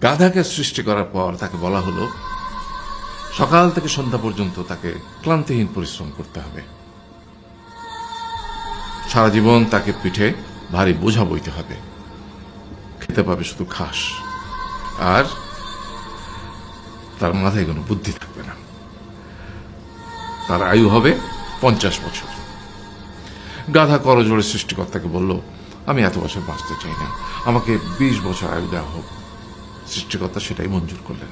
গাধাকে সৃষ্টি করার পর তাকে বলা হলো সকাল থেকে সন্ধ্যা পর্যন্ত তাকে ক্লান্তিহীন পরিশ্রম করতে হবে, সারা জীবন তাকে পিঠে ভারী বোঝা বইতে হবে, খেতে পাবে শুধু ঘাস, আর তার মাথায় কোনো বুদ্ধি থাকবে না। তার আয়ু হবে 50 বছর। গাধা করজোড়ে সৃষ্টিকর্তাকে বলল, আমি এত বছর বাঁচতে চাই না, আমাকে 20 বছর আয়ু দেওয়া হোক। সৃষ্টিকর্তা সেটাই মঞ্জুর করলেন।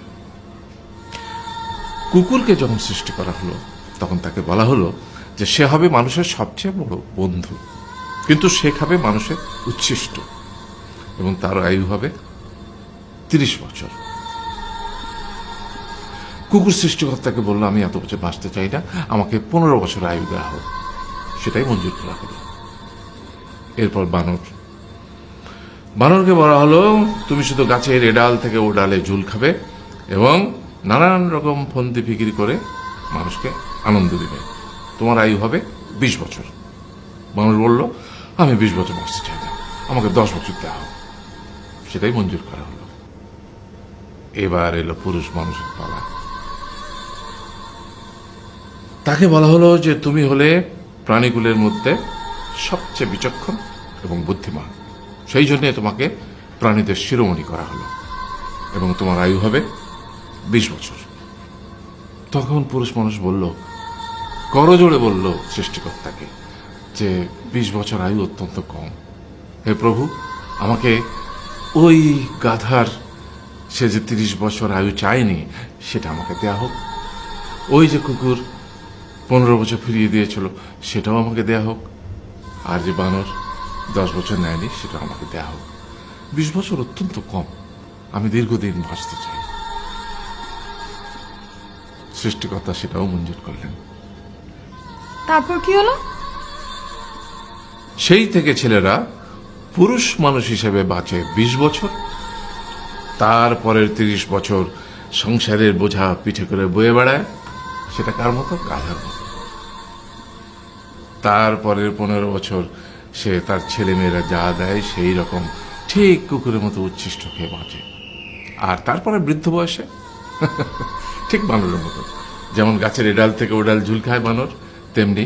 কুকুরকে যখন সৃষ্টি করা হলো তখন তাকে বলা হলো যে সে হবে মানুষের সবচেয়ে বড় বন্ধু, কিন্তু সে খাবে মানুষের উচ্ছিষ্ট, এবং তার আয়ু হবে 30 বছর। কুকুর সৃষ্টিকর্তাকে বলল, আমি এত বছর বাঁচতে চাই না, আমাকে 15 বছর আয়ু দেওয়া হোক। সেটাই মঞ্জুর করা হলো। এরপর বানরকে বলা হলো, তুমি শুধু গাছের এ ডাল থেকে ও ডালে ঝুল খাবে এবং নানান রকম ফন্দি ফিকির করে মানুষকে আনন্দ দিবে, তোমার আয়ু হবে 20 বছর। মানুষ বলল, আমি 20 বছর বাঁচতে চাই না, আমাকে 10 বছর দেওয়া হোক। সেটাই মঞ্জুর করা হলো। এবার এলো পুরুষ মানুষের পালা। তাকে বলা হলো যে তুমি হলে প্রাণীকুলের মধ্যে সবচেয়ে বিচক্ষণ এবং বুদ্ধিমান, সেই জন্য তোমাকে প্রাণীদের শিরোমণি করা হলো এবং তোমার আয়ু হবে 20 বছর। তখন পুরুষ মানুষ বলল, করজোড়ে বলল সৃষ্টিকর্তাকে যে 20 বছর আয়ু অত্যন্ত কম, হে প্রভু, আমাকে ওই গাধার সে যে 30 বছর আয়ু চায়নি সেটা আমাকে দেয়া হোক, ওই যে কুকুর 15 বছর ফিরিয়ে দিয়েছিল সেটাও আমাকে দেয়া হোক, আর যে বানর 10 বছর নেয়নি সেটাও আমাকে দেয়া হোক। 20 বছর অত্যন্ত কম, আমি দীর্ঘদিন বাঁচতে চাই। সৃষ্টিকর্তা সেটাও মঞ্জুর করলেন। তারপর কি হলো? সেই থেকে ছেলেরা পুরুষ মানুষ হিসেবে বাঁচে 20 বছর, তারপরের 30 বছর সংসারের বোঝা পিঠে করে বয়ে বেড়ায়, সেটা কার মতো? গাধার মতো। তারপরের 15 বছর সে তার ছেলে মেয়েরা যা দেয় সেই রকম ঠিক কুকুরের মতো উচ্ছিষ্ট খেয়ে বাঁচে। আর তারপরে বৃদ্ধ বয়সে ঠিক বানরের মতো, যেমন গাছের এডাল থেকে ওডাল ঝুল খায় বানর, তেমনি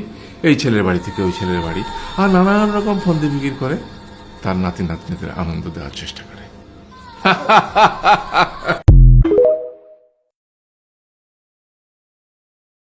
এই ছেলের বাড়ি থেকে ওই ছেলের বাড়ি, আর নানান রকম ফন্দি ফিকির করে তার নাতি নাতনিদের আনন্দ দেওয়ার চেষ্টা করে।